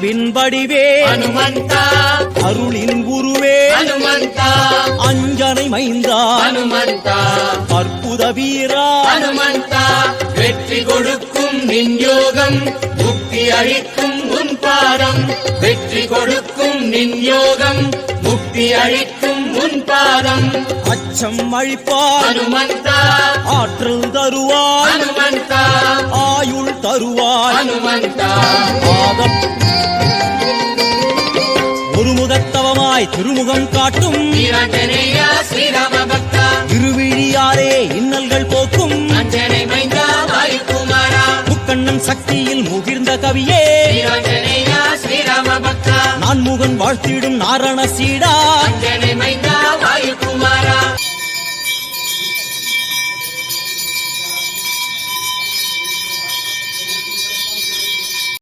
அன்பின் வடிவே ஹனுமந்தா, அருளின் குருவே ஹனுமந்தா, அஞ்சனை மைந்தா ஹனுமந்தா, அற்புத வீரா ஹனுமந்தா, வெற்றி கொடுக்கும் நின் யோகம், முக்தி அளிக்கும் உன் பாதம், வெற்றி கொடுக்கும் நின் யோகம், முக்தி அளிக்கும் உன் பாதம், அச்சம் அழிப்பார் ஹனுமந்தா, ஆற்றல் தருவார் ஹனுமந்தா, ஆயுள் தருவார் ஹனுமந்தா, ஒருமுகத்தவமாய் திருமுகம் காட்டும் வீராஞ்சனேயா ஸ்ரீராம பக்தா, திருவிழியாரே இன்னல்கள் போக்கும் அஞ்சனை மைந்தா வாயுகுமாரா, முக்கண்ணன் சக்தியில் முகிர்ந்த கவியே வீராஞ்சனேயா ஸ்ரீராம பக்தா, நான்முகன் வாழ்த்திடும் நாரண சீடா அஞ்சனை மைந்தா வாயுகுமாரா,